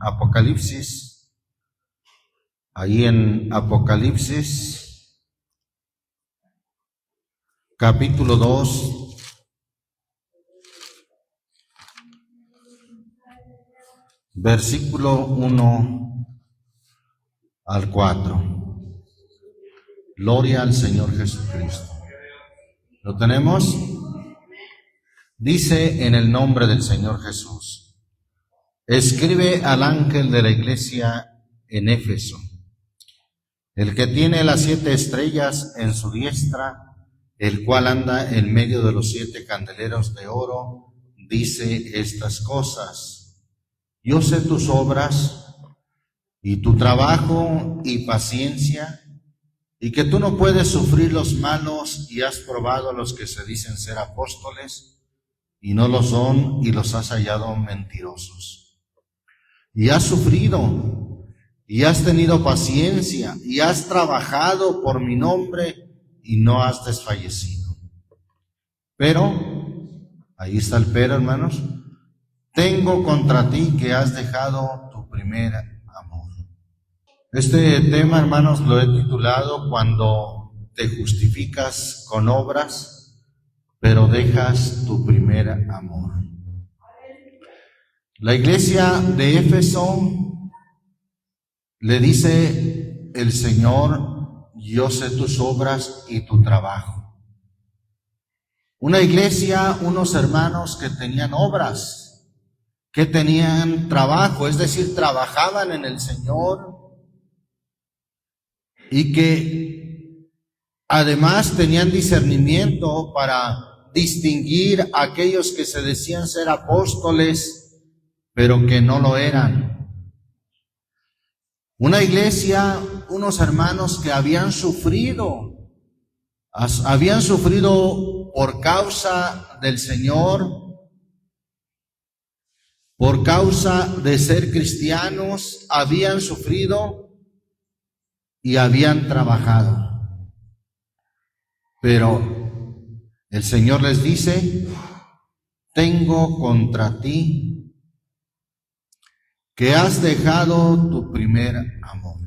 Apocalipsis. Ahí en Apocalipsis, capítulo 2, versículo 1 al 4. Gloria al Señor Jesucristo. ¿Lo tenemos? Dice en el nombre del Señor Jesús: escribe al ángel de la iglesia en Éfeso, el que tiene las 7 estrellas en su diestra, el cual anda en medio de los 7 candeleros de oro, dice estas cosas: yo sé tus obras y tu trabajo y paciencia, y que tú no puedes sufrir los malos, y has probado a los que se dicen ser apóstoles y no lo son, y los has hallado mentirosos. Y has sufrido, y has tenido paciencia, y has trabajado por mi nombre, y no has desfallecido. Pero, ahí está el pero, hermanos, tengo contra ti que has dejado tu primer amor. Este tema, hermanos, lo he titulado Cuando te justificas con obras, pero dejas tu primer amor. La iglesia de Éfeso le dice el Señor: yo sé tus obras y tu trabajo. Una iglesia, unos hermanos que tenían obras, que tenían trabajo, es decir, trabajaban en el Señor, y que además tenían discernimiento para distinguir a aquellos que se decían ser apóstoles, pero que no lo eran. Una iglesia, unos hermanos que habían sufrido por causa del Señor, por causa de ser cristianos, habían sufrido y habían trabajado. Pero el Señor les dice: tengo contra ti que has dejado tu primer amor.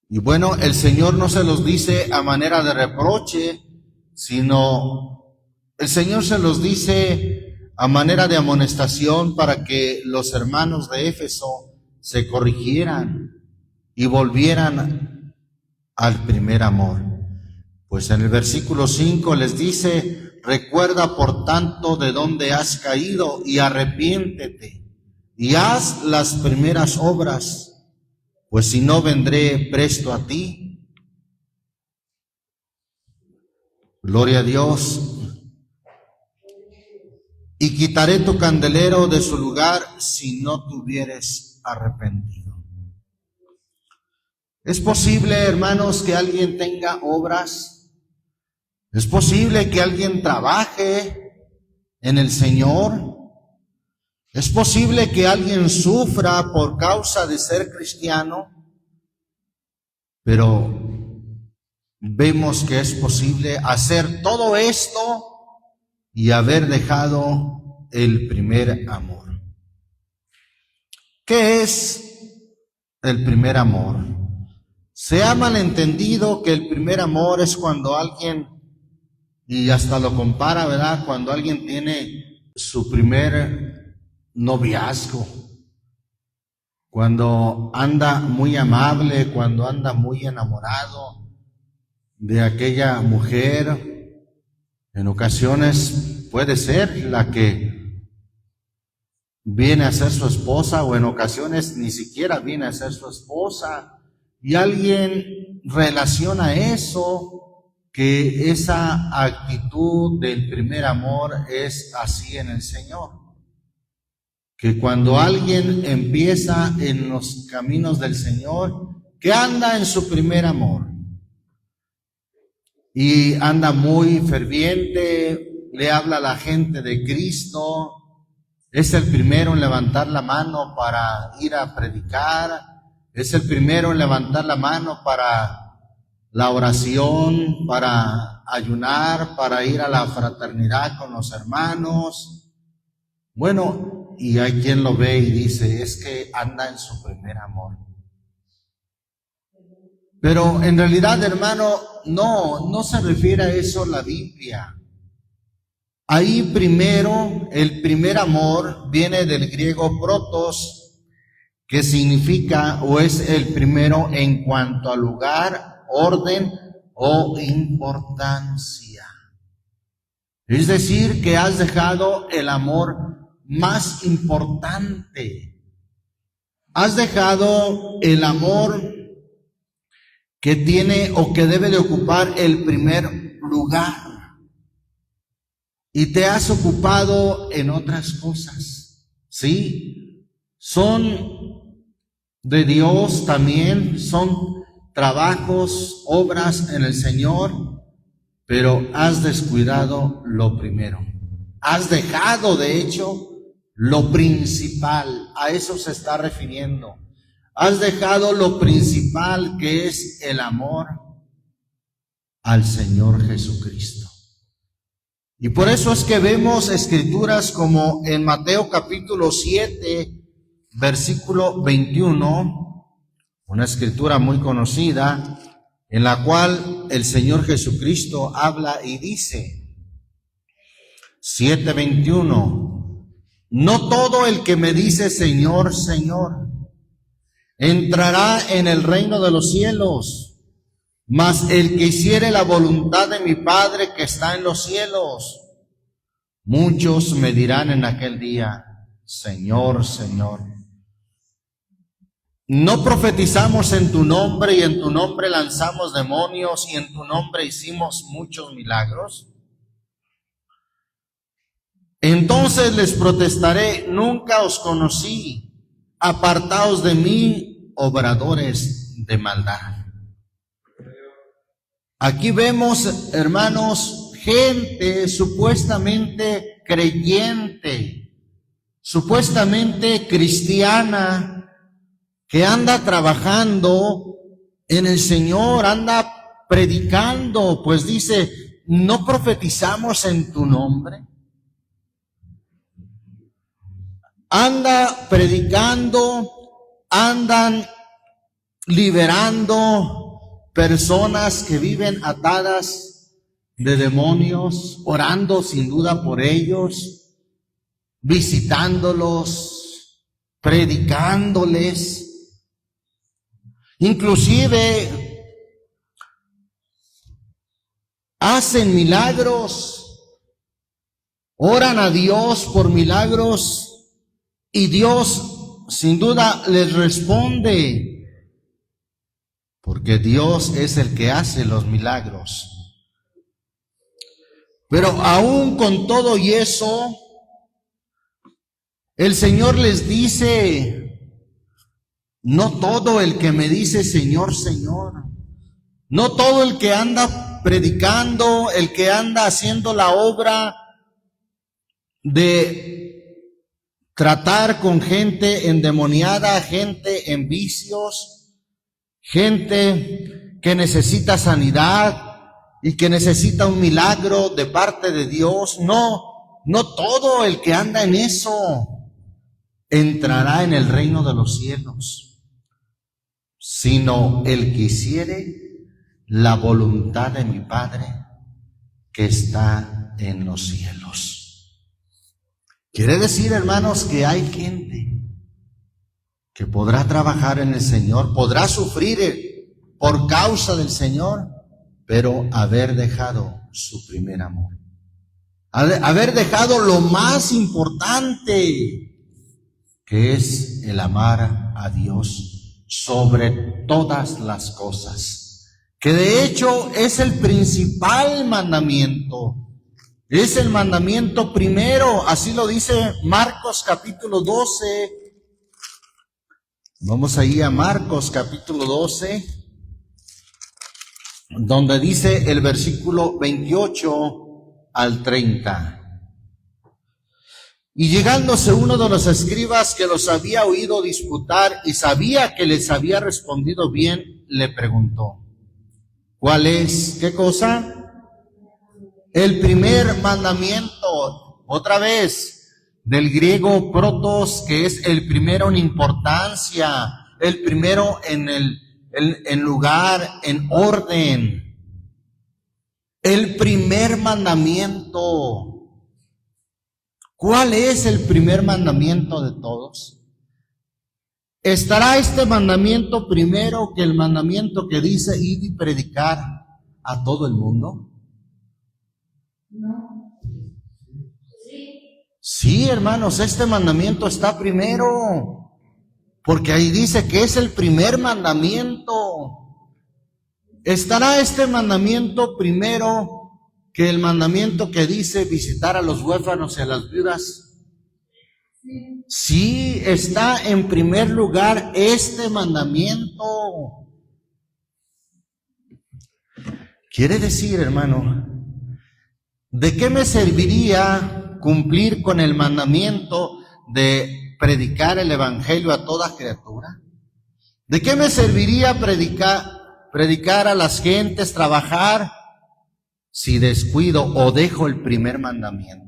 Y bueno, el Señor no se los dice a manera de reproche, sino el Señor se los dice a manera de amonestación para que los hermanos de Éfeso se corrigieran y volvieran al primer amor. Pues en el versículo 5 les dice: recuerda por tanto de dónde has caído y arrepiéntete y haz las primeras obras, pues si no vendré presto a ti. Gloria a Dios. Y quitaré tu candelero de su lugar si no te hubieres arrepentido. ¿Es posible, hermanos, que alguien tenga obras? ¿Es posible que alguien trabaje en el Señor? ¿Es posible que alguien sufra por causa de ser cristiano? Pero vemos que es posible hacer todo esto y haber dejado el primer amor. ¿Qué es el primer amor? Se ha malentendido que el primer amor es cuando alguien, y hasta lo compara, ¿verdad?, cuando alguien tiene su primer noviazgo, cuando anda muy amable, cuando anda muy enamorado de aquella mujer. En ocasiones puede ser la que viene a ser su esposa, o en ocasiones ni siquiera viene a ser su esposa, y alguien relaciona eso, que esa actitud del primer amor es así en el Señor, que cuando alguien empieza en los caminos del Señor, que anda en su primer amor y anda muy ferviente, le habla a la gente de Cristo, es el primero en levantar la mano para ir a predicar, es el primero en levantar la mano para la oración, para ayunar, para ir a la fraternidad con los hermanos. Bueno, y hay quien lo ve y dice, es que anda en su primer amor. Pero en realidad, hermano, no se refiere a eso la Biblia. Ahí primero, el primer amor viene del griego protos, que significa o es el primero en cuanto a lugar, orden o importancia. Es decir, que has dejado el amor más importante. Has dejado el amor que tiene o que debe de ocupar el primer lugar. Y te has ocupado en otras cosas. Sí, son de Dios también, son trabajos, obras en el Señor, pero has descuidado lo primero. Has dejado, de hecho, lo principal. A eso se está refiriendo. Has dejado lo principal, que es el amor al Señor Jesucristo. Y por eso es que vemos escrituras como en Mateo capítulo 7, versículo 21, una escritura muy conocida, en la cual el Señor Jesucristo habla y dice, 7:21, no todo el que me dice Señor, Señor, entrará en el reino de los cielos, mas el que hiciere la voluntad de mi Padre que está en los cielos. Muchos me dirán en aquel día, Señor, Señor, ¿no profetizamos en tu nombre y en tu nombre lanzamos demonios y en tu nombre hicimos muchos milagros? Entonces les protestaré, nunca os conocí, apartaos de mí, obradores de maldad. Aquí vemos, hermanos, gente supuestamente creyente, supuestamente cristiana, que anda trabajando en el Señor, anda predicando, pues dice, ¿no profetizamos en tu nombre? Anda predicando, andan liberando personas que viven atadas de demonios, orando sin duda por ellos, visitándolos, predicándoles. Inclusive hacen milagros, oran a Dios por milagros y Dios sin duda les responde. Porque Dios es el que hace los milagros. Pero aún con todo y eso, el Señor les dice, no todo el que me dice Señor, Señor, no todo el que anda predicando, el que anda haciendo la obra de tratar con gente endemoniada, gente en vicios, gente que necesita sanidad y que necesita un milagro de parte de Dios. No todo el que anda en eso entrará en el reino de los cielos, sino el que hiciere la voluntad de mi Padre que está en los cielos. Quiere decir, hermanos, que hay gente que podrá trabajar en el Señor, podrá sufrir por causa del Señor, pero haber dejado su primer amor, haber dejado lo más importante, que es el amar a Dios sobre todas las cosas, que de hecho es el principal mandamiento, es el mandamiento primero, así lo dice Marcos capítulo 12, vamos ahí a Marcos capítulo 12, donde dice el versículo 28 al 30. Y llegándose uno de los escribas que los había oído disputar y sabía que les había respondido bien, le preguntó, ¿cuál es? ¿Qué cosa? El primer mandamiento. Otra vez, del griego protos, que es el primero en importancia, el primero en lugar, en orden. El primer mandamiento. ¿Cuál es el primer mandamiento de todos? ¿Estará este mandamiento primero que el mandamiento que dice ir y predicar a todo el mundo? No. Sí, hermanos, este mandamiento está primero, porque ahí dice que es el primer mandamiento. ¿Estará este mandamiento primero que el mandamiento que dice visitar a los huérfanos y a las viudas? Sí, está en primer lugar este mandamiento. Quiere decir, hermano, ¿de qué me serviría cumplir con el mandamiento de predicar el evangelio a toda criatura? ¿De qué me serviría predicar a las gentes, trabajar, si descuido o dejo el primer mandamiento?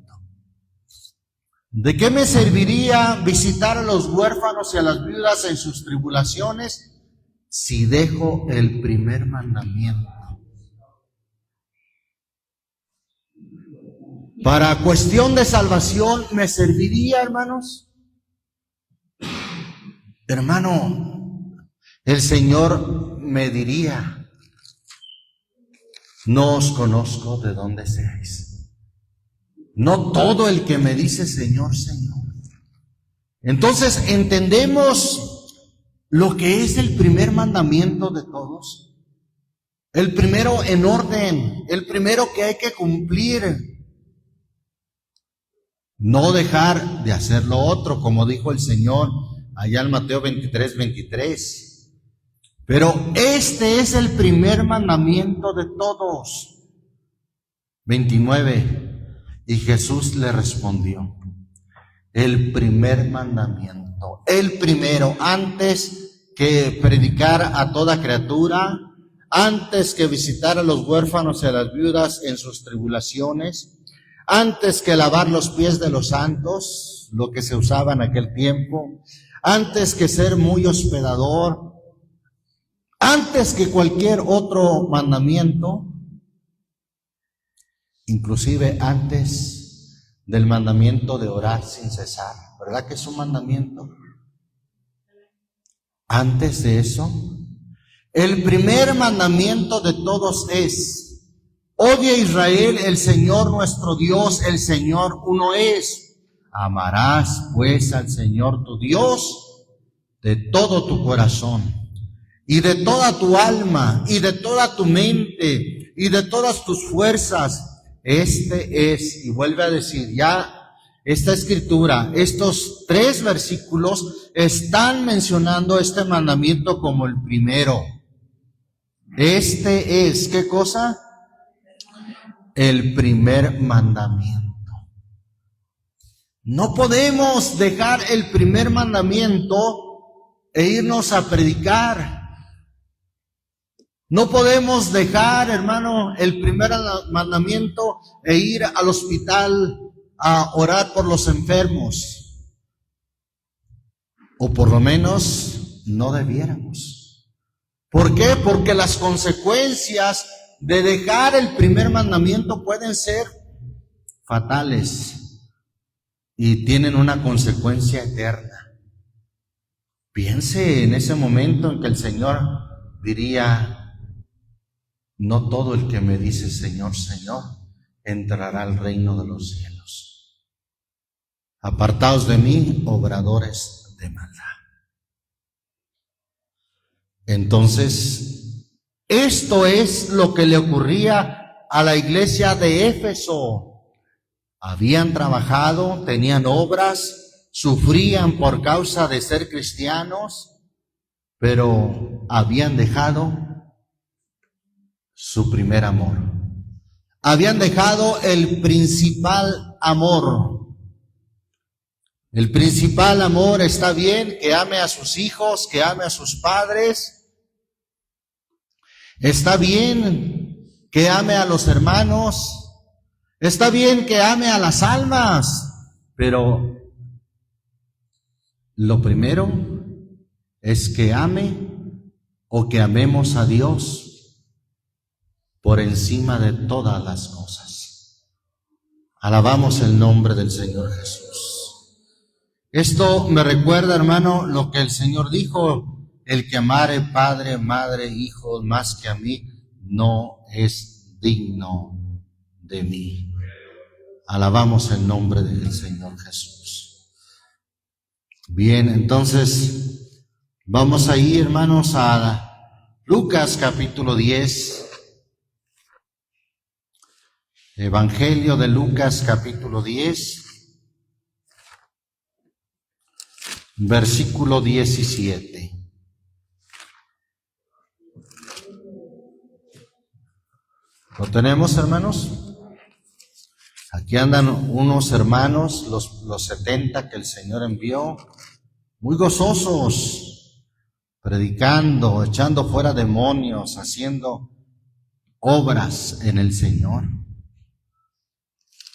¿De qué me serviría visitar a los huérfanos y a las viudas en sus tribulaciones si dejo el primer mandamiento? Para cuestión de salvación, ¿me serviría, hermanos? Hermano, el Señor me diría: no os conozco de dónde seáis. No todo el que me dice Señor, Señor. Entonces entendemos lo que es el primer mandamiento de todos. El primero en orden, el primero que hay que cumplir. No dejar de hacer lo otro, como dijo el Señor allá en Mateo 23:23. Pero este es el primer mandamiento de todos. 29. Y Jesús le respondió: el primer mandamiento, el primero, antes que predicar a toda criatura, antes que visitar a los huérfanos y a las viudas en sus tribulaciones, antes que lavar los pies de los santos, lo que se usaba en aquel tiempo, antes que ser muy hospedador, antes que cualquier otro mandamiento, inclusive antes del mandamiento de orar sin cesar. ¿Verdad que es un mandamiento? Antes de eso, el primer mandamiento de todos es: oye Israel, el Señor nuestro Dios, el Señor uno es. Amarás pues al Señor tu Dios de todo tu corazón, y de toda tu alma, y de toda tu mente, y de todas tus fuerzas. Este es, y vuelve a decir, ya esta escritura, estos 3 versículos están mencionando este mandamiento como el primero. Este es, ¿qué cosa? El primer mandamiento. No podemos dejar el primer mandamiento e irnos a predicar. No podemos dejar, hermano, el primer mandamiento e ir al hospital a orar por los enfermos. O por lo menos no debiéramos. ¿Por qué? Porque las consecuencias de dejar el primer mandamiento pueden ser fatales y tienen una consecuencia eterna. Piense en ese momento en que el Señor diría: no todo el que me dice Señor, Señor, entrará al reino de los cielos. Apartaos de mí, obradores de maldad. Entonces, esto es lo que le ocurría a la iglesia de Éfeso. Habían trabajado, tenían obras, sufrían por causa de ser cristianos, pero habían dejado su primer amor. Habían dejado el principal amor. El principal amor, está bien que ame a sus hijos, que ame a sus padres. Está bien que ame a los hermanos. Está bien que ame a las almas. Pero Lo primero es que ame o que amemos a Dios por encima de todas las cosas. Alabamos el nombre del Señor Jesús. Esto me recuerda, hermano, lo que el Señor dijo: el que amare padre, madre, hijos más que a mí, no es digno de mí. Alabamos el nombre del Señor Jesús. Bien, entonces vamos a ir, hermanos, a Lucas capítulo 10. Evangelio de Lucas capítulo 10, versículo 17. ¿Lo tenemos, hermanos? Aquí andan unos hermanos, los 70 que el Señor envió, muy gozosos, predicando, echando fuera demonios, haciendo obras en el Señor.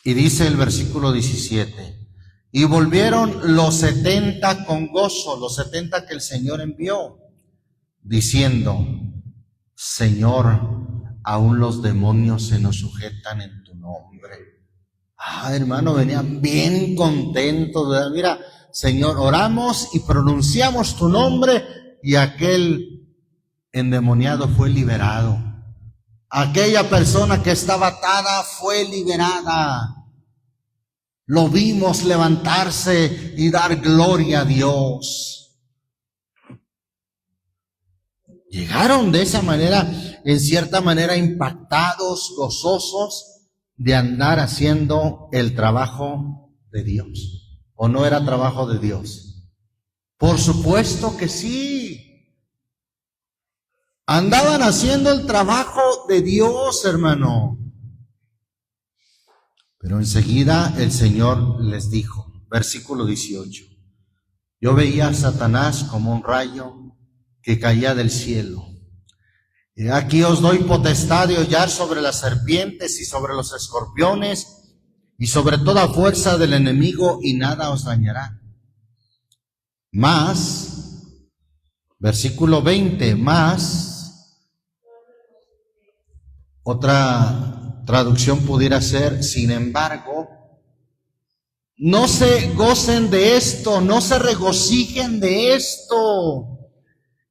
Y dice el versículo 17, y volvieron los 70 con gozo, los 70 que el Señor envió, diciendo: Señor, aún los demonios se nos sujetan en tu nombre. Hermano, venían bien contentos, ¿verdad? Mira, Señor, oramos y pronunciamos tu nombre y aquel endemoniado fue liberado. Aquella persona que estaba atada fue liberada. Lo vimos levantarse y dar gloria a Dios. Llegaron de esa manera, en cierta manera, impactados, gozosos de andar haciendo el trabajo de Dios. ¿O no era trabajo de Dios? Por supuesto que sí. Andaban haciendo el trabajo de Dios, hermano. Pero enseguida el Señor les dijo, versículo 18, yo veía a Satanás como un rayo que caía del cielo. Y aquí os doy potestad de hollar sobre las serpientes y sobre los escorpiones y sobre toda fuerza del enemigo, y nada os dañará. Más, versículo 20, más, otra traducción pudiera ser: sin embargo, no se gocen de esto, no se regocijen de esto,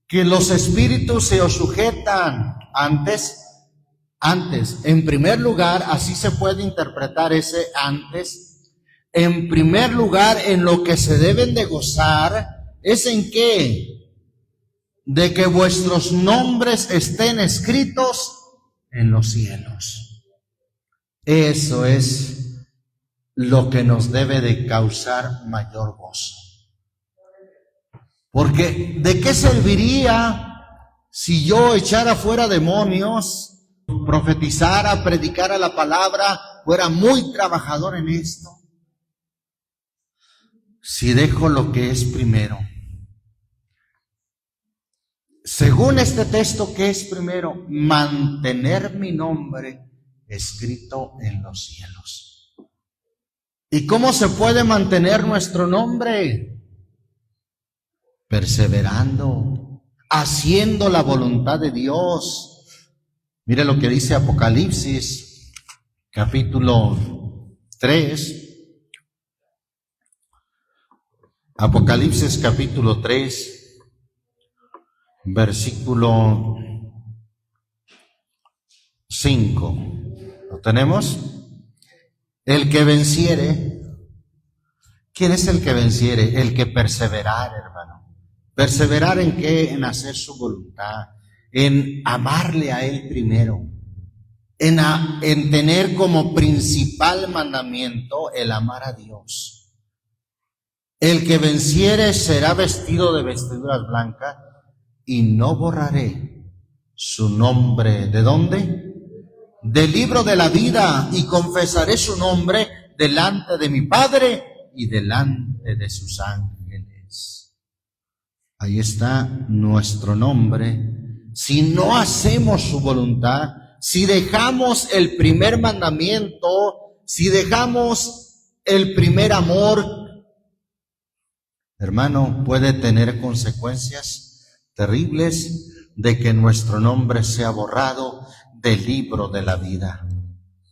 que los espíritus se os sujetan. Antes, en primer lugar, así se puede interpretar ese antes. En primer lugar, en lo que se deben de gozar, ¿es en qué? De que vuestros nombres estén escritos en los cielos. Eso es lo que nos debe de causar mayor gozo. Porque ¿de qué serviría si yo echara fuera demonios, profetizara, predicara la palabra, fuera muy trabajador en esto, si dejo lo que es primero? Según este texto, ¿qué es primero? Mantener mi nombre escrito en los cielos. ¿Y cómo se puede mantener nuestro nombre? Perseverando, haciendo la voluntad de Dios. Mire lo que dice Apocalipsis, capítulo 3. Apocalipsis capítulo 3, versículo 5. ¿Lo tenemos? El que venciere. ¿Quién es el que venciere? El que perseverare, hermano. ¿Perseverar en qué? En hacer su voluntad, en amarle a Él primero, en tener como principal mandamiento el amar a Dios. El que venciere será vestido de vestiduras blancas y no borraré su nombre. ¿De dónde? Del libro de la vida, y confesaré su nombre delante de mi Padre y delante de sus ángeles. Ahí está nuestro nombre. Si no hacemos su voluntad, si dejamos el primer mandamiento, si dejamos el primer amor, hermano, puede tener consecuencias terribles de que nuestro nombre sea borrado del libro de la vida.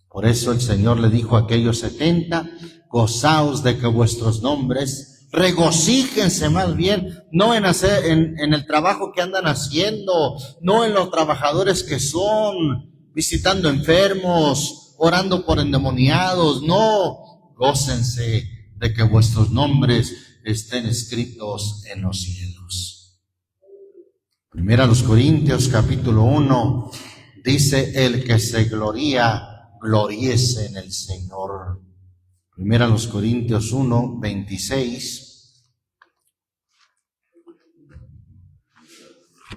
Por eso el Señor le dijo a aquellos 70, gozaos de que vuestros nombres, regocíjense más bien, no en el trabajo que andan haciendo, no en los trabajadores que son, visitando enfermos, orando por endemoniados, no, gócense de que vuestros nombres estén escritos en los cielos. Primera a los Corintios capítulo 1 dice, el que se gloría, gloríese en el Señor. Primera a los Corintios 1, 26.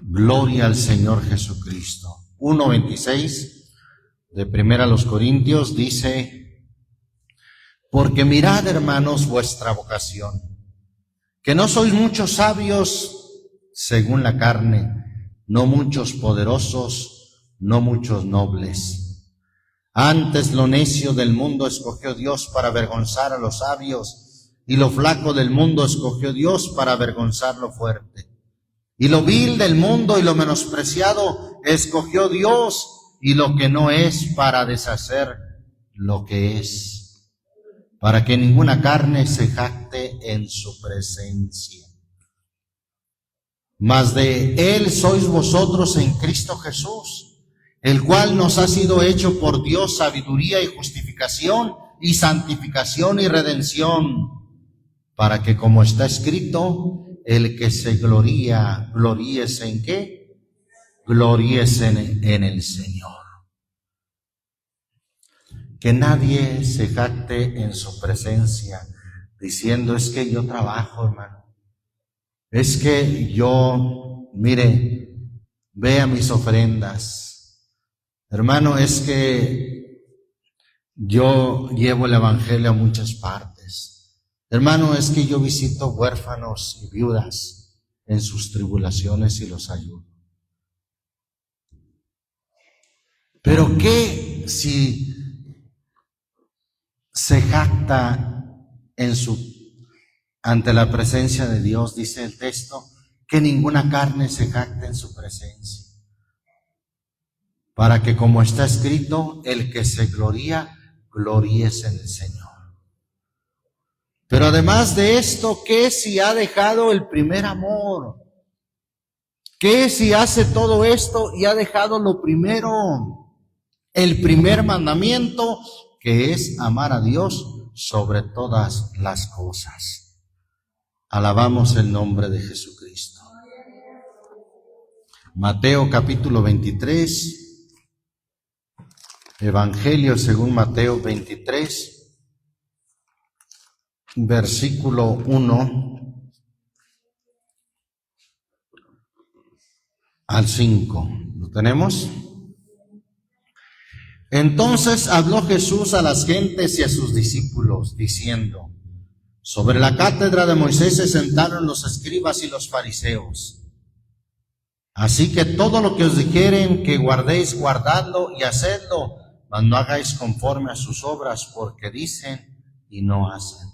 Gloria al Señor Jesucristo. 1, 26 de Primera a los Corintios dice, porque mirad, hermanos, vuestra vocación, que no sois muchos sabios según la carne, no muchos poderosos, no muchos nobles. Antes lo necio del mundo escogió Dios para avergonzar a los sabios, y lo flaco del mundo escogió Dios para avergonzar lo fuerte. Y lo vil del mundo y lo menospreciado escogió Dios, y lo que no es para deshacer lo que es, para que ninguna carne se jacte en su presencia. Mas de Él sois vosotros en Cristo Jesús, el cual nos ha sido hecho por Dios sabiduría y justificación y santificación y redención, para que, como está escrito, el que se gloría, gloríese ¿en qué? Gloríese en el Señor. Que nadie se jacte en su presencia diciendo, es que yo trabajo, hermano. Es que yo, mire, vea mis ofrendas. Hermano, es que yo llevo el evangelio a muchas partes. Hermano, es que yo visito huérfanos y viudas en sus tribulaciones y los ayudo. Pero ¿qué si se jacta ante la presencia de Dios? Dice el texto, que ninguna carne se jacte en su presencia. Para que, como está escrito, el que se gloría, gloríese en el Señor. Pero además de esto, ¿qué si ha dejado el primer amor? ¿Qué si hace todo esto y ha dejado lo primero? El primer mandamiento, que es amar a Dios sobre todas las cosas. Alabamos el nombre de Jesucristo. Mateo capítulo 23. Evangelio según Mateo 23, versículo 1 al 5. ¿Lo tenemos? Entonces habló Jesús a las gentes y a sus discípulos, diciendo, sobre la cátedra de Moisés se sentaron los escribas y los fariseos. Así que todo lo que os dijeren que guardéis, guardadlo y hacedlo, mas no hagáis conforme a sus obras, porque dicen y no hacen.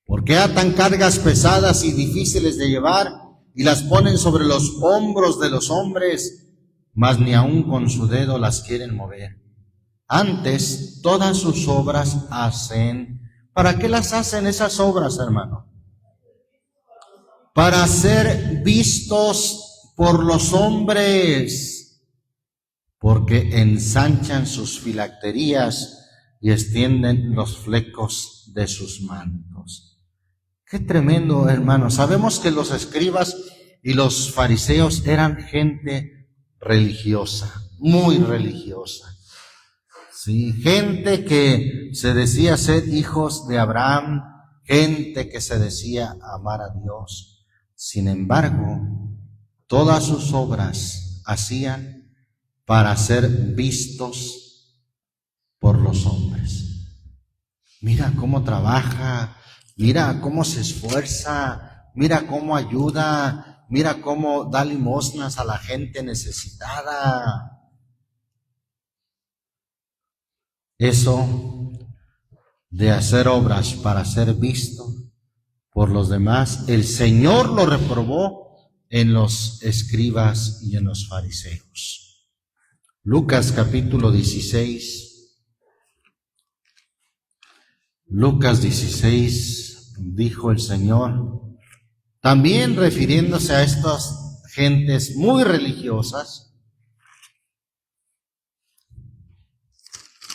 Porque atan cargas pesadas y difíciles de llevar, y las ponen sobre los hombros de los hombres, mas ni aun con su dedo las quieren mover. Antes, todas sus obras hacen. ¿Para qué las hacen esas obras, hermano? Para ser vistos por los hombres, porque ensanchan sus filacterías y extienden los flecos de sus mantos. Qué tremendo, hermano. Sabemos que los escribas y los fariseos eran gente religiosa, muy religiosa. Sí, gente que se decía ser hijos de Abraham, gente que se decía amar a Dios. Sin embargo, todas sus obras hacían para ser vistos por los hombres. Mira cómo trabaja, mira cómo se esfuerza, mira cómo ayuda, mira cómo da limosnas a la gente necesitada. Eso de hacer obras para ser visto por los demás, el Señor lo reprobó en los escribas y en los fariseos. Lucas capítulo 16. Lucas 16, dijo el Señor, también refiriéndose a estas gentes muy religiosas,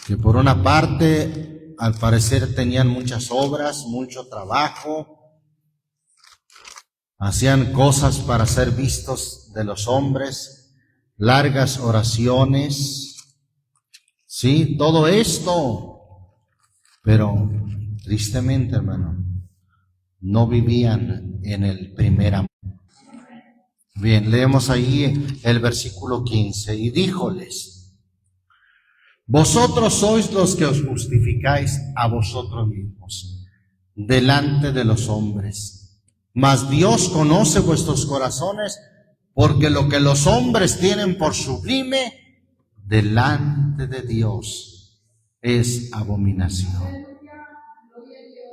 que por una parte, al parecer, tenían muchas obras, mucho trabajo, hacían cosas para ser vistos de los hombres, largas oraciones, sí, todo esto, pero tristemente, hermano, no vivían en el primer amor. Bien, leemos ahí el versículo 15, y díjoles, vosotros sois los que os justificáis a vosotros mismos delante de los hombres, mas Dios conoce vuestros corazones, porque lo que los hombres tienen por sublime delante de Dios es abominación.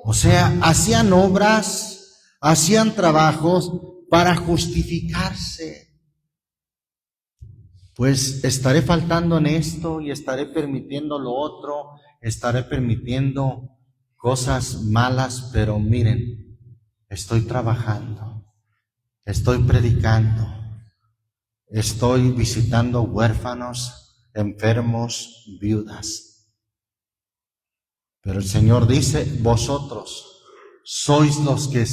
O sea, hacían obras, hacían trabajos para justificarse. Pues estaré faltando en esto y estaré permitiendo lo otro, estaré permitiendo cosas malas, pero miren, estoy trabajando, estoy predicando, estoy visitando huérfanos, enfermos, viudas. Pero el Señor dice, vosotros sois los que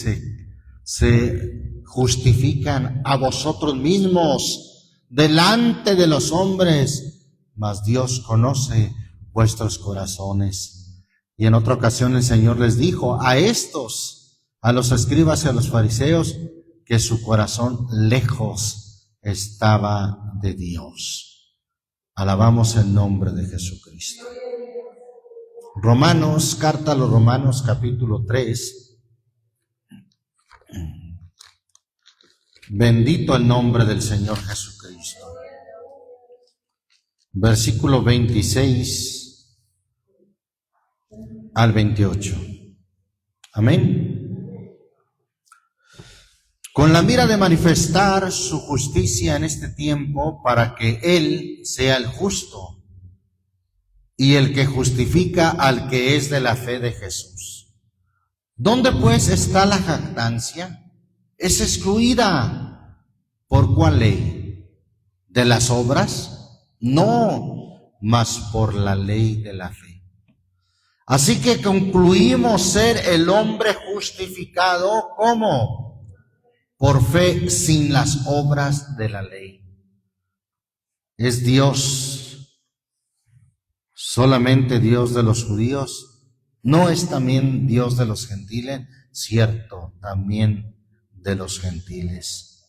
se justifican a vosotros mismos delante de los hombres, mas Dios conoce vuestros corazones. Y en otra ocasión el Señor les dijo a estos, a los escribas y a los fariseos, que su corazón lejos estaba de Dios. Alabamos el nombre de Jesucristo. Romanos, carta a los Romanos, capítulo 3. Bendito el nombre del Señor Jesucristo. Versículo 26 al 28. Amén. Con la mira de manifestar su justicia en este tiempo, para que Él sea el justo y el que justifica al que es de la fe de Jesús. ¿Dónde pues está la jactancia? Es excluida. ¿Por cuál ley? ¿De las obras? No, mas por la ley de la fe. Así que concluimos ser el hombre justificado, ¿cómo? Por fe, sin las obras de la ley. ¿Es Dios solamente Dios de los judíos? ¿No es también Dios de los gentiles? Cierto, también de los gentiles.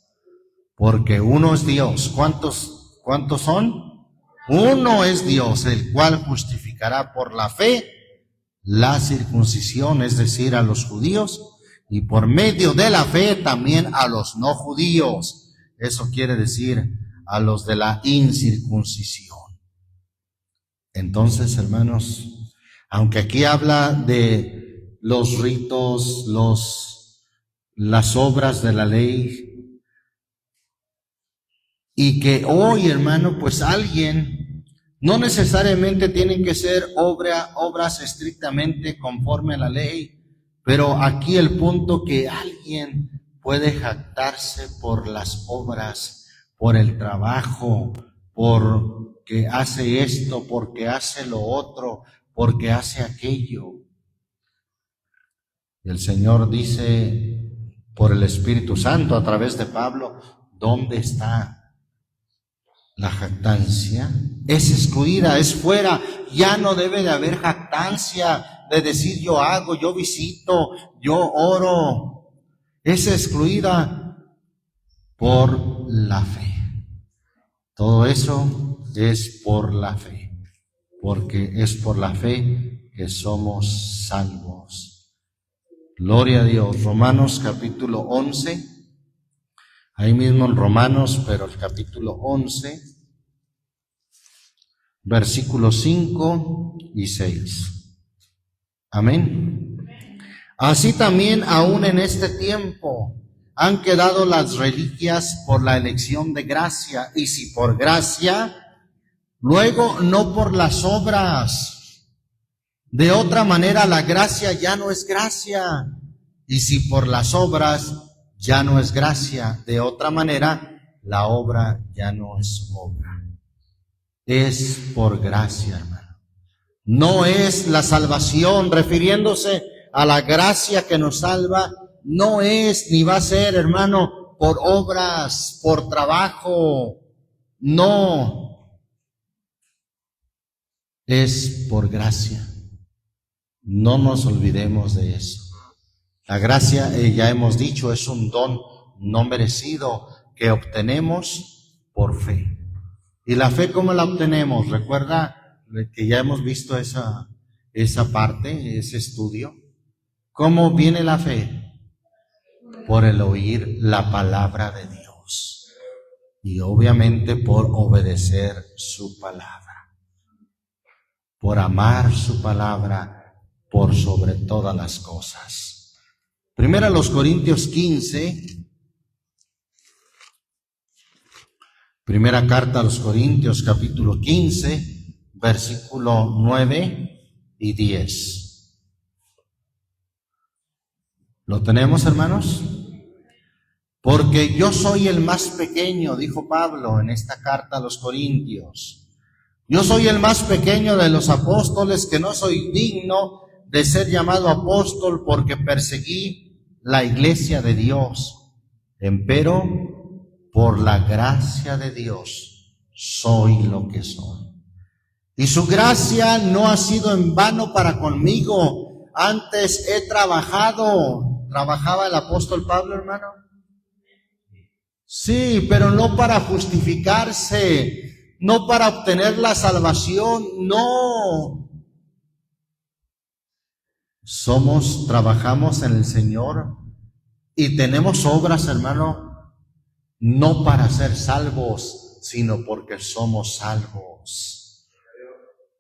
Porque uno es Dios. ¿Cuántos son? Uno es Dios, el cual justificará por la fe la circuncisión, es decir, a los judíos, y por medio de la fe también a los no judíos. Eso quiere decir a los de la incircuncisión. Entonces, hermanos, aunque aquí habla de los ritos, las obras de la ley, y que hoy, hermano, pues alguien, no necesariamente tienen que ser obras estrictamente conforme a la ley, pero aquí el punto que alguien puede jactarse por las obras, por el trabajo, porque hace esto, porque hace lo otro, porque hace aquello. Y el Señor dice por el Espíritu Santo a través de Pablo, ¿dónde está la jactancia? Es excluida, es fuera. Ya no debe de haber jactancia de decir yo hago, yo visito, yo oro. Es excluida por la fe. Todo eso es por la fe, porque es por la fe que somos salvos. Gloria a Dios. Romanos capítulo 11, ahí mismo en Romanos, pero el capítulo 11, versículos 5 y 6. Amén. Así también aún en este tiempo han quedado las reliquias por la elección de gracia, y si por gracia, luego no por las obras. De otra manera la gracia ya no es gracia, y si por las obras ya no es gracia, de otra manera la obra ya no es obra. Es por gracia, hermano. No es la salvación, refiriéndose a la gracia que nos salva, no es ni va a ser, hermano, por obras, por trabajo, no. Es por gracia. No nos olvidemos de eso. La gracia, ya hemos dicho, es un don no merecido que obtenemos por fe. ¿Y la fe cómo la obtenemos? Recuerda que ya hemos visto esa parte, ese estudio. ¿Cómo viene la fe? Por el oír la palabra de Dios. Y obviamente por obedecer su palabra. Por amar su palabra por sobre todas las cosas. Primera los Corintios 15. Primera carta a los Corintios, capítulo 15, versículo 9 y 10. ¿Lo tenemos, hermanos? Porque yo soy el más pequeño, dijo Pablo en esta carta a los Corintios. Yo soy el más pequeño de los apóstoles, que no soy digno de ser llamado apóstol porque perseguí la iglesia de Dios. Empero, por la gracia de Dios, soy lo que soy. Y su gracia no ha sido en vano para conmigo. Antes he trabajado. ¿Trabajaba el apóstol Pablo, hermano? Sí, pero no para justificarse, no para obtener la salvación, no. Trabajamos en el Señor y tenemos obras, hermano, no para ser salvos, sino porque somos salvos.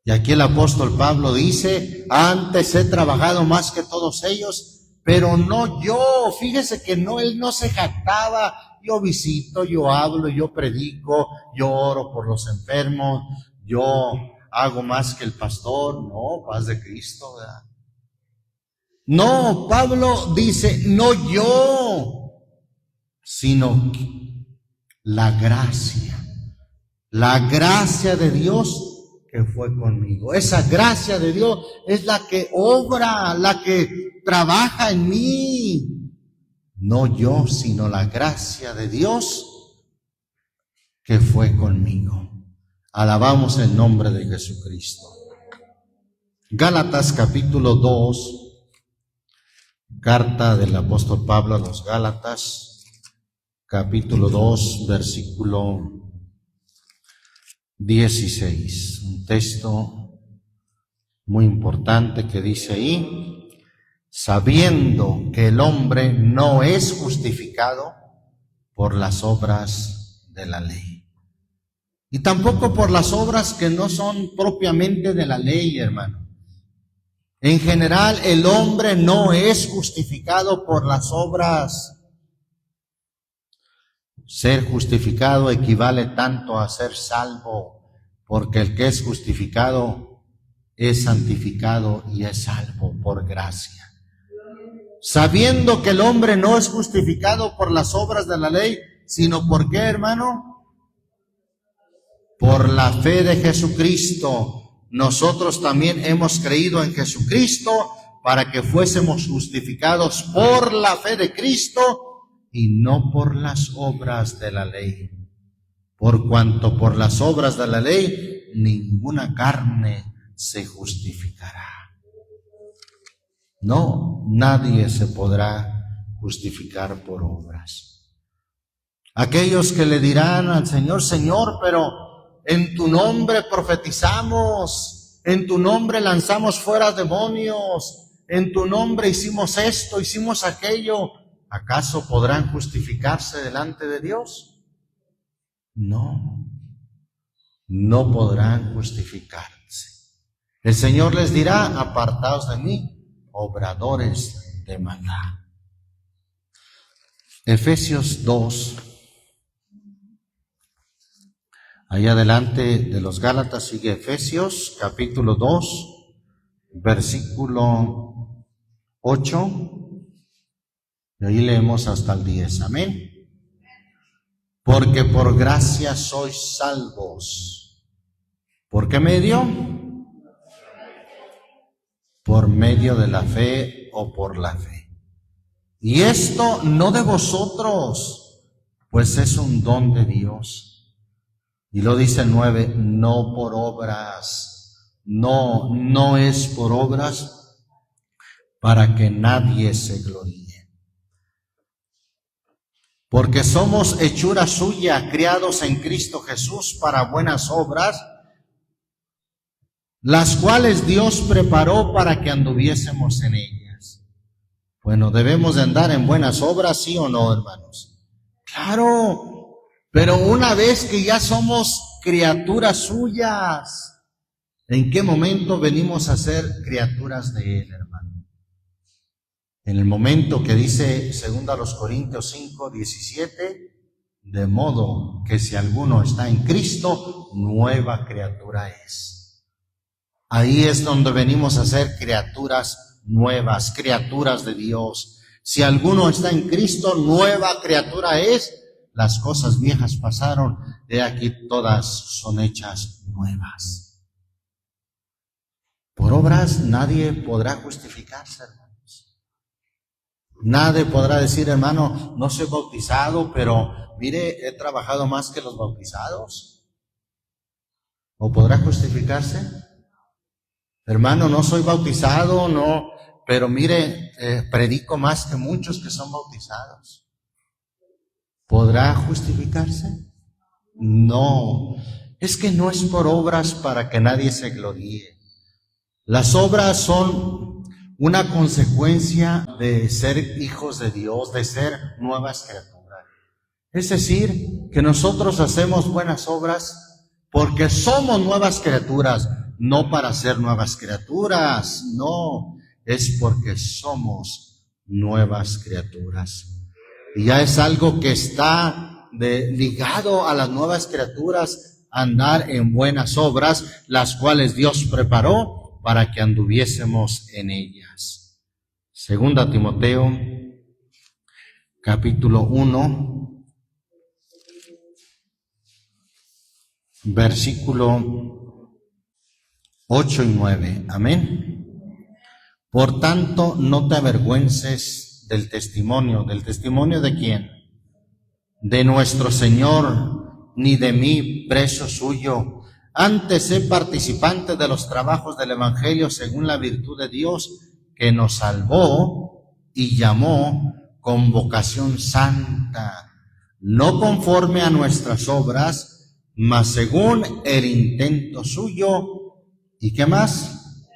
Y aquí el apóstol Pablo dice, antes he trabajado más que todos ellos, pero no yo. Fíjese que no, él no se jactaba. Yo visito, yo hablo, yo predico, yo oro por los enfermos, yo hago más que el pastor. No, paz de Cristo, ¿verdad? No, Pablo dice, no yo, sino la gracia de Dios que fue conmigo. Esa gracia de Dios es la que obra, la que trabaja en mí. No yo, sino la gracia de Dios que fue conmigo. Alabamos el nombre de Jesucristo. Gálatas capítulo 2, carta del apóstol Pablo a los Gálatas, capítulo 2, versículo 16. Un texto muy importante que dice ahí, sabiendo que el hombre no es justificado por las obras de la ley. Y tampoco por las obras que no son propiamente de la ley, hermano. En general, el hombre no es justificado por las obras. Ser justificado equivale tanto a ser salvo, porque el que es justificado es santificado y es salvo por gracia. Sabiendo que el hombre no es justificado por las obras de la ley, sino ¿por qué, hermano? Por la fe de Jesucristo. Nosotros también hemos creído en Jesucristo para que fuésemos justificados por la fe de Cristo y no por las obras de la ley. Por cuanto por las obras de la ley ninguna carne se justificará. No, nadie se podrá justificar por obras. Aquellos que le dirán al Señor, Señor, pero en tu nombre profetizamos, en tu nombre lanzamos fuera demonios, en tu nombre hicimos esto, hicimos aquello, ¿acaso podrán justificarse delante de Dios? No, no podrán justificarse. El Señor les dirá, apartaos de mí, obradores de maldad. Efesios 2. Ahí adelante de los Gálatas sigue Efesios, capítulo 2, versículo 8. Y ahí leemos hasta el 10. Amén. Porque por gracia sois salvos. ¿Por qué medio? Por medio de la fe o por la fe. Y esto no de vosotros, pues es un don de Dios. Y lo dice el 9, no por obras. No es por obras para que nadie se gloríe. Porque somos hechura suya, criados en Cristo Jesús para buenas obras, las cuales Dios preparó para que anduviésemos en ellas. Bueno, ¿debemos de andar en buenas obras, sí o no, hermanos? Claro, pero una vez que ya somos criaturas suyas, ¿en qué momento venimos a ser criaturas de Él, hermano? En el momento que dice 2 Corintios 5, 17, de modo que si alguno está en Cristo, nueva criatura es. Ahí es donde venimos a ser criaturas nuevas, criaturas de Dios. Si alguno está en Cristo, nueva criatura es. Las cosas viejas pasaron, de aquí todas son hechas nuevas. Por obras nadie podrá justificarse, hermanos. Nadie podrá decir, hermano, no soy bautizado, pero mire, he trabajado más que los bautizados. ¿O podrá justificarse? Hermano, no soy bautizado, no, pero mire, predico más que muchos que son bautizados. ¿Podrá justificarse? No, es que no es por obras para que nadie se gloríe. Las obras son una consecuencia de ser hijos de Dios, de ser nuevas criaturas. Es decir, que nosotros hacemos buenas obras porque somos nuevas criaturas, no para ser nuevas criaturas, no, es porque somos nuevas criaturas. Y ya es algo que está ligado a las nuevas criaturas, andar en buenas obras, las cuales Dios preparó para que anduviésemos en ellas. 2 Timoteo, capítulo 1, versículo 8 y 9. Amén. Por tanto, no te avergüences del testimonio. ¿Del testimonio de quién? De nuestro Señor, ni de mí, preso suyo. Antes sé participante de los trabajos del Evangelio según la virtud de Dios que nos salvó y llamó con vocación santa, no conforme a nuestras obras, mas según el intento suyo. ¿Y qué más?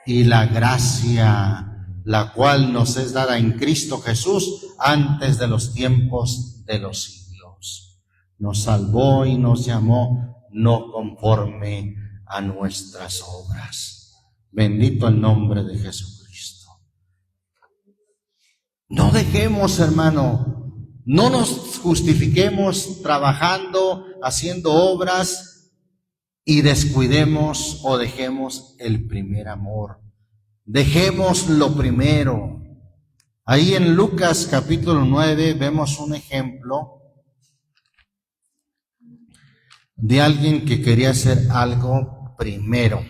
Y la gracia, la cual nos es dada en Cristo Jesús antes de los tiempos de los siglos. Nos salvó y nos llamó no conforme a nuestras obras. Bendito el nombre de Jesucristo. No dejemos, hermano, no nos justifiquemos trabajando, haciendo obras y descuidemos o dejemos el primer amor. Dejemos lo primero. Ahí en Lucas capítulo 9 vemos un ejemplo de alguien que quería hacer algo primero.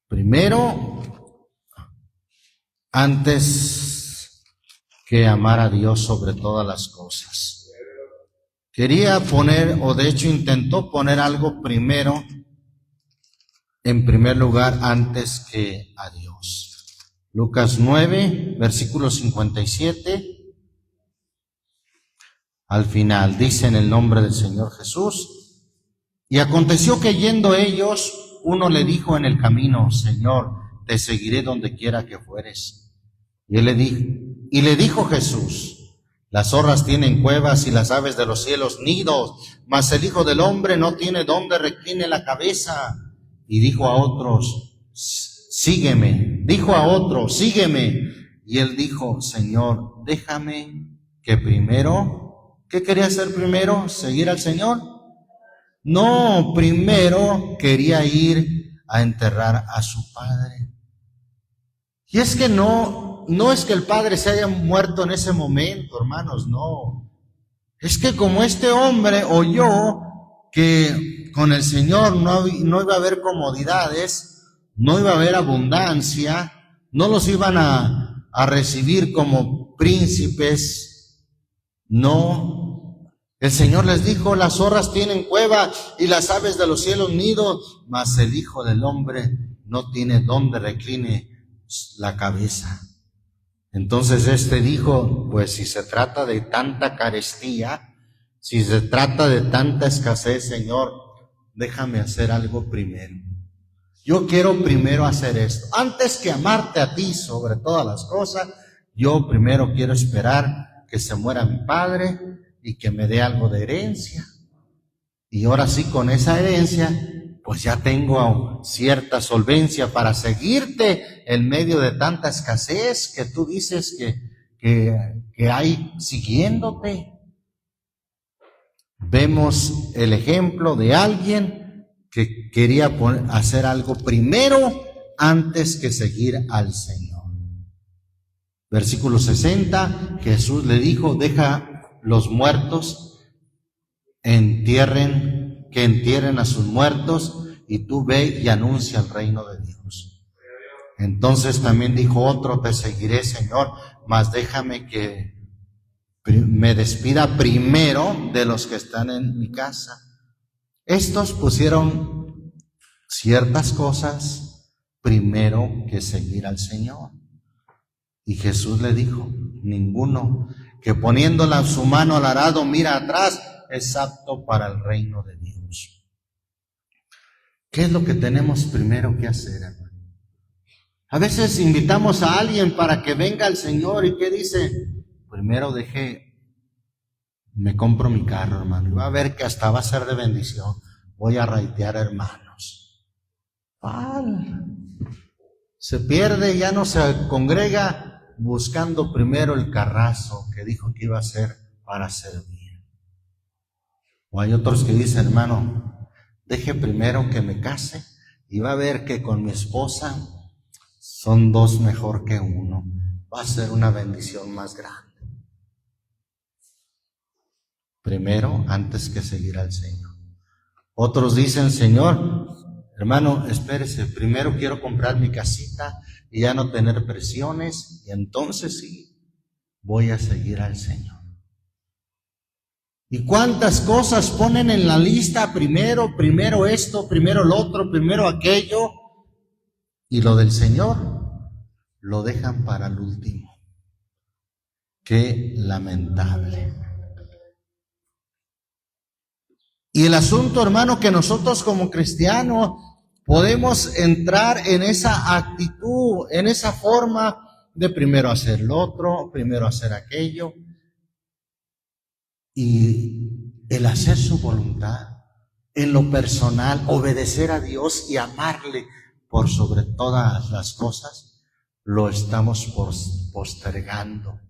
Primero, antes que amar a Dios sobre todas las cosas. Quería poner, o de hecho intentó poner algo primero, en primer lugar, antes que a Dios. Lucas 9, versículo 57. Al final, dice en el nombre del Señor Jesús: y aconteció que yendo ellos, uno le dijo en el camino: Señor, te seguiré donde quiera que fueres. Y le dijo Jesús: las zorras tienen cuevas y las aves de los cielos nidos, mas el Hijo del Hombre no tiene donde recline la cabeza. Y dijo a otros: sígueme. Dijo a otro: sígueme. Y él dijo, Señor, déjame que primero, ¿qué quería hacer primero? ¿Seguir al Señor? No, primero quería ir a enterrar a su padre. Y es que no es que el padre se haya muerto en ese momento, hermanos, no. Es que como este hombre oyó que con el Señor no iba a haber comodidades, no iba a haber abundancia, no los iban a recibir como príncipes, no. El Señor les dijo, las zorras tienen cueva y las aves de los cielos nido, mas el Hijo del Hombre no tiene donde recline la cabeza. Entonces dijo, pues si se trata de tanta carestía, si se trata de tanta escasez, Señor, déjame hacer algo primero. Yo quiero primero hacer esto. Antes que amarte a ti sobre todas las cosas, yo primero quiero esperar que se muera mi padre y que me dé algo de herencia. Y ahora sí, con esa herencia, pues ya tengo cierta solvencia para seguirte en medio de tanta escasez que tú dices que hay siguiéndote. Vemos el ejemplo de alguien que quería hacer algo primero antes que seguir al Señor. Versículo 60, Jesús le dijo, deja los muertos, que entierren a sus muertos, y tú ve y anuncia el reino de Dios. Entonces también dijo otro, te seguiré, Señor, mas déjame que me despida primero de los que están en mi casa. Estos pusieron ciertas cosas primero que seguir al Señor. Y Jesús le dijo, ninguno que poniéndola su mano al arado mira atrás es apto para el reino de Dios. ¿Qué es lo que tenemos primero que hacer, hermano? A veces invitamos a alguien para que venga al Señor y ¿qué dice? Primero me compro mi carro, hermano, y va a ver que hasta va a ser de bendición. Voy a raitear hermanos. Se pierde, ya no se congrega buscando primero el carrazo que dijo que iba a ser para servir. O hay otros que dicen, hermano, deje primero que me case y va a ver que con mi esposa son dos mejor que uno. Va a ser una bendición más grande. Primero, antes que seguir al Señor. Otros dicen, Señor, hermano, espérese, primero quiero comprar mi casita y ya no tener presiones, y entonces sí, voy a seguir al Señor. ¿Y cuántas cosas ponen en la lista? Primero esto, primero lo otro, primero aquello, y lo del Señor lo dejan para el último. Qué lamentable. Y el asunto, hermano, que nosotros como cristianos podemos entrar en esa actitud, en esa forma de primero hacer lo otro, primero hacer aquello, y el hacer su voluntad, en lo personal, obedecer a Dios y amarle por sobre todas las cosas, lo estamos postergando,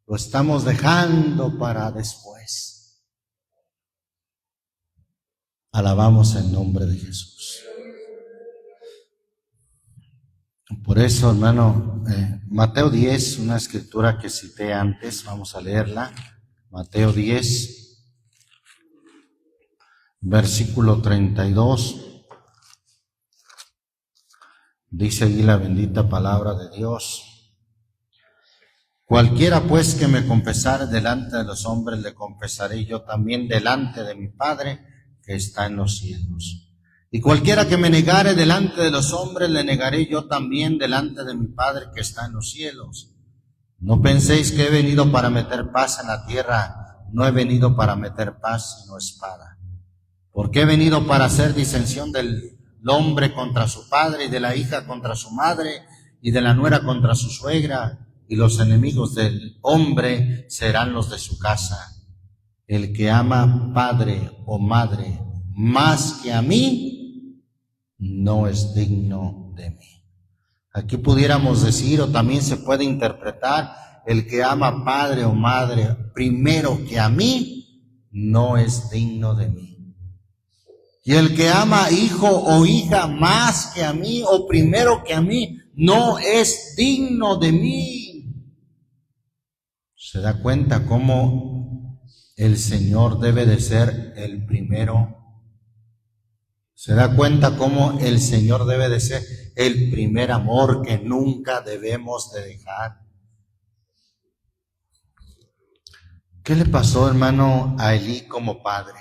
lo estamos dejando para después. Alabamos el nombre de Jesús. Por eso, hermano, Mateo 10, una escritura que cité antes, vamos a leerla. Mateo 10, versículo 32. Dice allí la bendita palabra de Dios. Cualquiera pues que me confesare delante de los hombres, le confesaré yo también delante de mi Padre que está en los cielos. Y cualquiera que me negare delante de los hombres, le negaré yo también delante de mi Padre que está en los cielos. No penséis que he venido para meter paz en la tierra, no he venido para meter paz sino espada. Porque he venido para hacer disensión del hombre contra su padre, y de la hija contra su madre, y de la nuera contra su suegra, y los enemigos del hombre serán los de su casa. El que ama padre o madre más que a mí, no es digno de mí. Aquí pudiéramos decir, o también se puede interpretar, el que ama padre o madre primero que a mí, no es digno de mí. Y el que ama hijo o hija más que a mí o primero que a mí, no es digno de mí. ¿Se da cuenta cómo el Señor debe de ser el primero? ¿Se da cuenta cómo el Señor debe de ser el primer amor que nunca debemos de dejar? ¿Qué le pasó, hermano, a Elí como padre?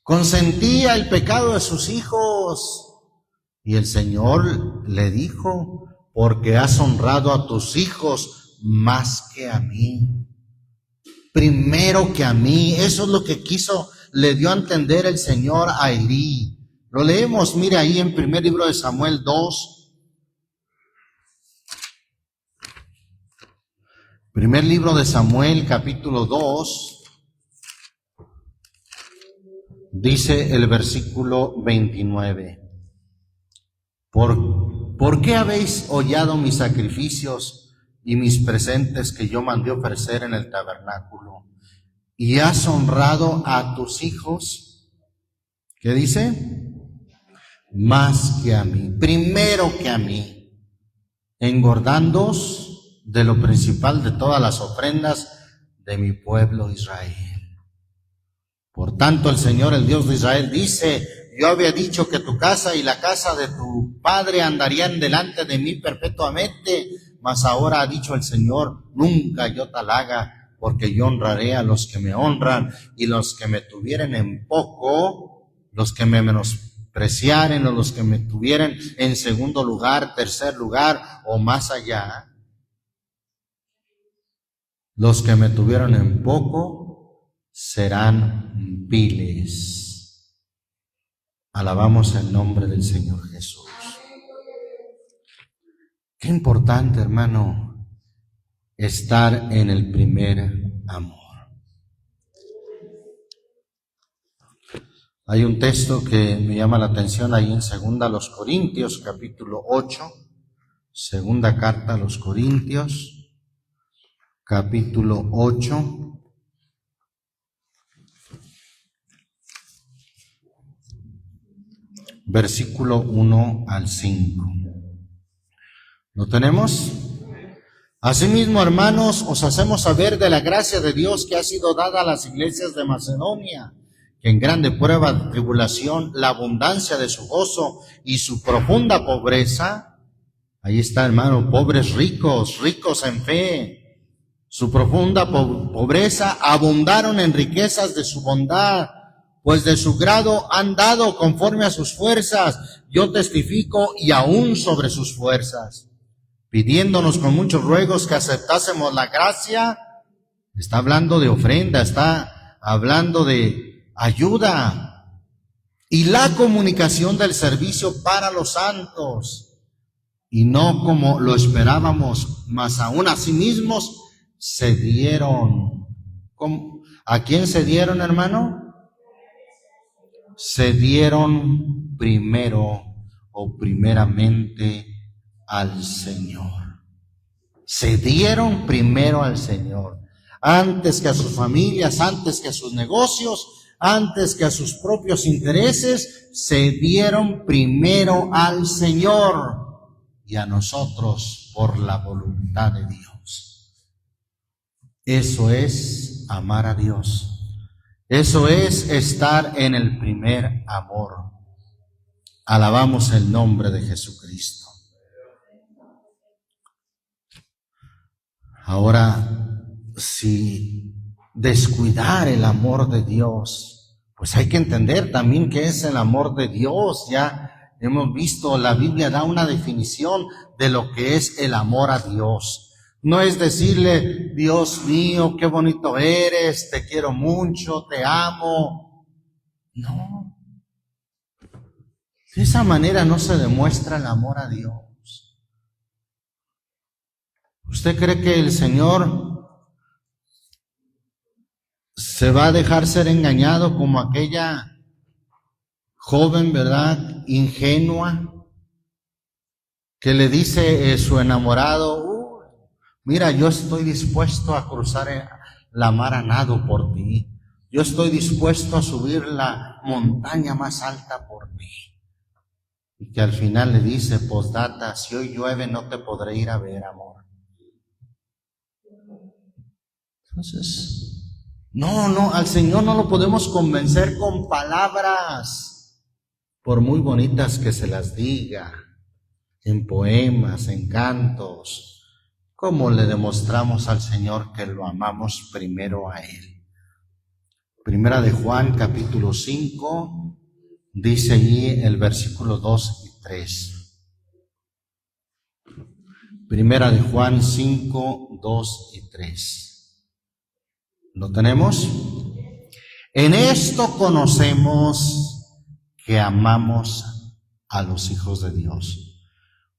Consentía el pecado de sus hijos. Y el Señor le dijo, porque has honrado a tus hijos más que a mí. Primero que a mí. Eso es lo que le dio a entender el Señor a Elí. Lo leemos, mire ahí en primer libro de Samuel 2. Primer libro de Samuel, capítulo 2. Dice el versículo 29. ¿Por qué habéis hollado mis sacrificios y mis presentes que yo mandé ofrecer en el tabernáculo? ¿Y has honrado a tus hijos? ¿Qué dice? Más que a mí, primero que a mí, engordándoos de lo principal de todas las ofrendas de mi pueblo Israel. Por tanto, el Señor, el Dios de Israel, dice: yo había dicho que tu casa y la casa de tu padre andarían delante de mí perpetuamente, mas ahora ha dicho el Señor: nunca yo tal haga, porque yo honraré a los que me honran, y los que me tuvieren en poco, los que me menospreciaren, o los que me tuvieren en segundo lugar, tercer lugar, o más allá, los que me tuvieron en poco serán viles. Alabamos el nombre del Señor Jesús. Qué importante, hermano, estar en el primer amor. Hay un texto que me llama la atención ahí en 2 Corintios, capítulo 8, segunda carta a los Corintios, capítulo 8. Versículo 1 al 5. ¿Lo tenemos? Asimismo, hermanos, os hacemos saber de la gracia de Dios que ha sido dada a las iglesias de Macedonia, que en grande prueba de tribulación, la abundancia de su gozo y su profunda pobreza, ahí está, hermano, pobres ricos, ricos en fe, su profunda pobreza, abundaron en riquezas de su bondad, pues de su grado han dado conforme a sus fuerzas, yo testifico, y aún sobre sus fuerzas, pidiéndonos con muchos ruegos que aceptásemos la gracia. Está hablando de ofrenda, está hablando de ayuda, y la comunicación del servicio para los santos, y no como lo esperábamos, mas aún a sí mismos se dieron. ¿A quién se dieron, hermano? Se dieron primero o primeramente al Señor. Se dieron primero al Señor, antes que a sus familias, antes que a sus negocios, antes que a sus propios intereses. Se dieron primero al Señor y a nosotros por la voluntad de Dios. Eso es amar a Dios. Eso es estar en el primer amor. Alabamos el nombre de Jesucristo. Ahora, si descuidar el amor de Dios, pues hay que entender también qué es el amor de Dios. Ya hemos visto, la Biblia da una definición de lo que es el amor a Dios. No es decirle: Dios mío, qué bonito eres, te quiero mucho, te amo. No. De esa manera no se demuestra el amor a Dios. ¿Usted cree que el Señor se va a dejar ser engañado como aquella joven, verdad, ingenua, que le dice su enamorado, mira, yo estoy dispuesto a cruzar la mar a nado por ti. Yo estoy dispuesto a subir la montaña más alta por ti. Y que al final le dice, postdata, si hoy llueve no te podré ir a ver, amor. Entonces, no, al Señor no lo podemos convencer con palabras, por muy bonitas que se las diga, en poemas, en cantos. ¿Cómo le demostramos al Señor que lo amamos primero a Él? Primera de Juan, capítulo 5, dice ahí el versículo 2 y 3. Primera de Juan 5, 2 y 3. ¿Lo tenemos? En esto conocemos que amamos a los hijos de Dios,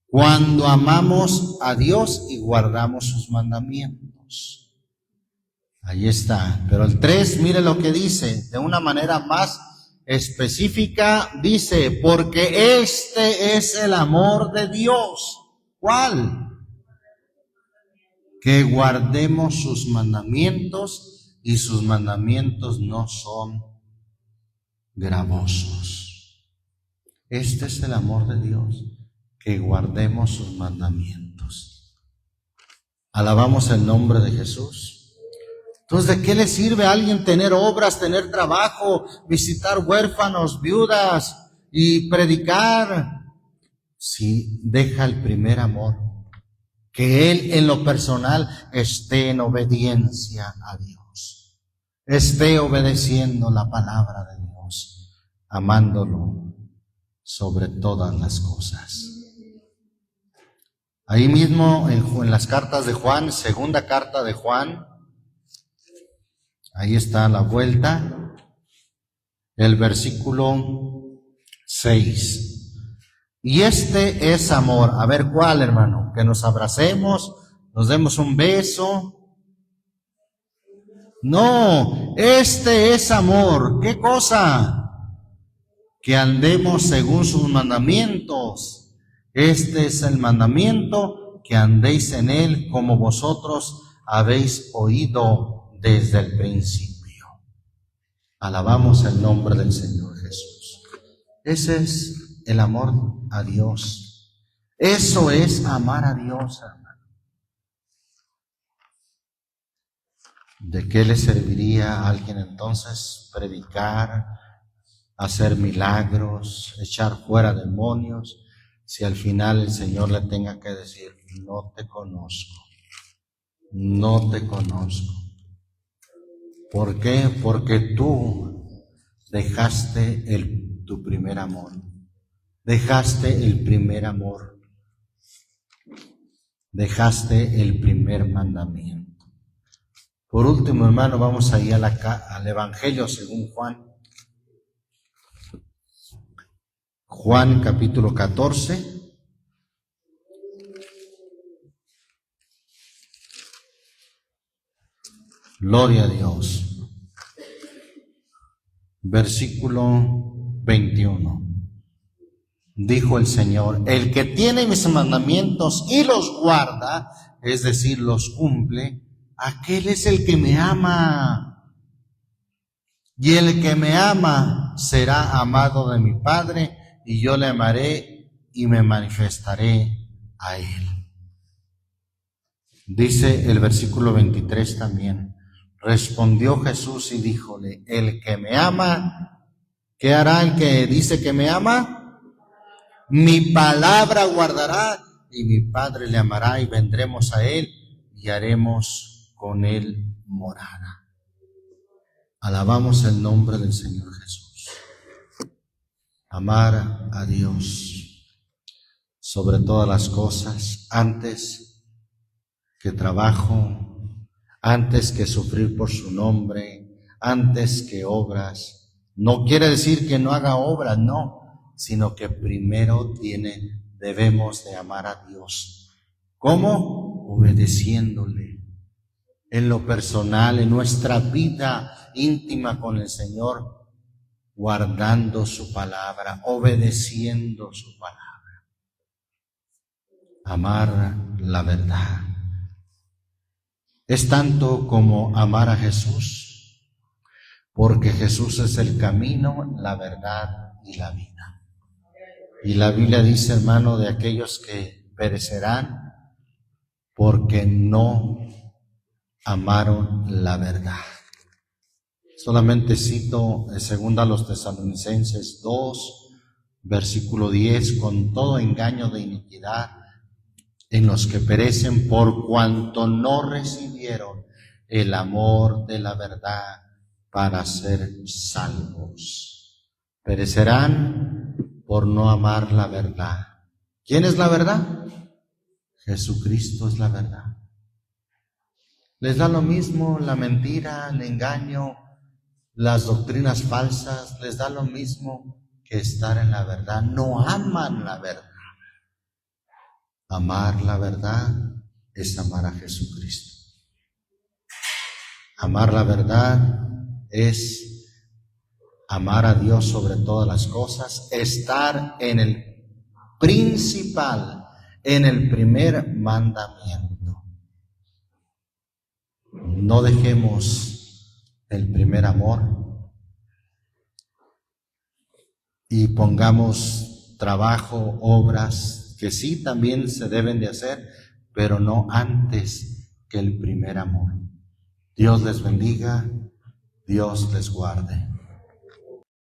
cuando amamos a Dios y guardamos sus mandamientos. Ahí está. Pero el 3, mire lo que dice, de una manera más específica, dice, porque este es el amor de Dios. ¿Cuál? Que guardemos sus mandamientos, y sus mandamientos no son gravosos. Este es el amor de Dios, que guardemos sus mandamientos. Alabamos el nombre de Jesús. Entonces, ¿de qué le sirve a alguien tener obras, tener trabajo, visitar huérfanos, viudas y predicar, si deja el primer amor? Que él en lo personal esté en obediencia a Dios, esté obedeciendo la palabra de Dios, amándolo sobre todas las cosas. Ahí mismo en las cartas de Juan, segunda carta de Juan, ahí está la vuelta, el versículo 6. Y este es amor. A ver, ¿cuál, hermano? Que nos abracemos, nos demos un beso. No, este es amor. ¿Qué cosa? Que andemos según sus mandamientos. Este es el mandamiento, que andéis en él como vosotros habéis oído desde el principio. Alabamos el nombre del Señor Jesús. Ese es el amor a Dios. Eso es amar a Dios, hermano. ¿De qué le serviría a alguien entonces predicar, hacer milagros, echar fuera demonios, si al final el Señor le tenga que decir, no te conozco, no te conozco? ¿Por qué? Porque tú dejaste tu primer amor, dejaste el primer amor, dejaste el primer mandamiento. Por último, hermano, vamos ahí al Evangelio según Juan. Juan capítulo 14. Gloria a Dios. Versículo 21. Dijo el Señor, el que tiene mis mandamientos y los guarda, es decir, los cumple, aquel es el que me ama. Y el que me ama será amado de mi Padre, y yo le amaré y me manifestaré a él. Dice el versículo 23 también. Respondió Jesús y díjole, el que me ama, ¿qué hará el que dice que me ama? Mi palabra guardará, y mi Padre le amará, y vendremos a él y haremos con él morada. Alabamos el nombre del Señor Jesús. Amar a Dios sobre todas las cosas, antes que trabajo, antes que sufrir por su nombre, antes que obras. No quiere decir que no haga obras, no, sino que primero debemos de amar a Dios. ¿Cómo? Obedeciéndole en lo personal, en nuestra vida íntima con el Señor, guardando su palabra, obedeciendo su palabra. amar la verdad. Es tanto como amar a Jesús, porque Jesús es el camino, la verdad y la vida. Y la Biblia dice, hermano, de aquellos que perecerán porque no amaron la verdad. Solamente cito en 2 Tesalonicenses 2, versículo 10, con todo engaño de iniquidad en los que perecen por cuanto no recibieron el amor de la verdad para ser salvos. Perecerán por no amar la verdad. ¿Quién es la verdad? Jesucristo es la verdad. Les da lo mismo la mentira, el engaño, las doctrinas falsas, les da lo mismo que estar en la verdad. No aman la verdad. Amar la verdad es amar a Jesucristo. Amar la verdad es amar a Dios sobre todas las cosas, estar en el principal, en el primer mandamiento. No dejemos el primer amor y pongamos trabajo, obras, que sí también se deben de hacer, pero no antes que el primer amor. Dios les bendiga, Dios les guarde.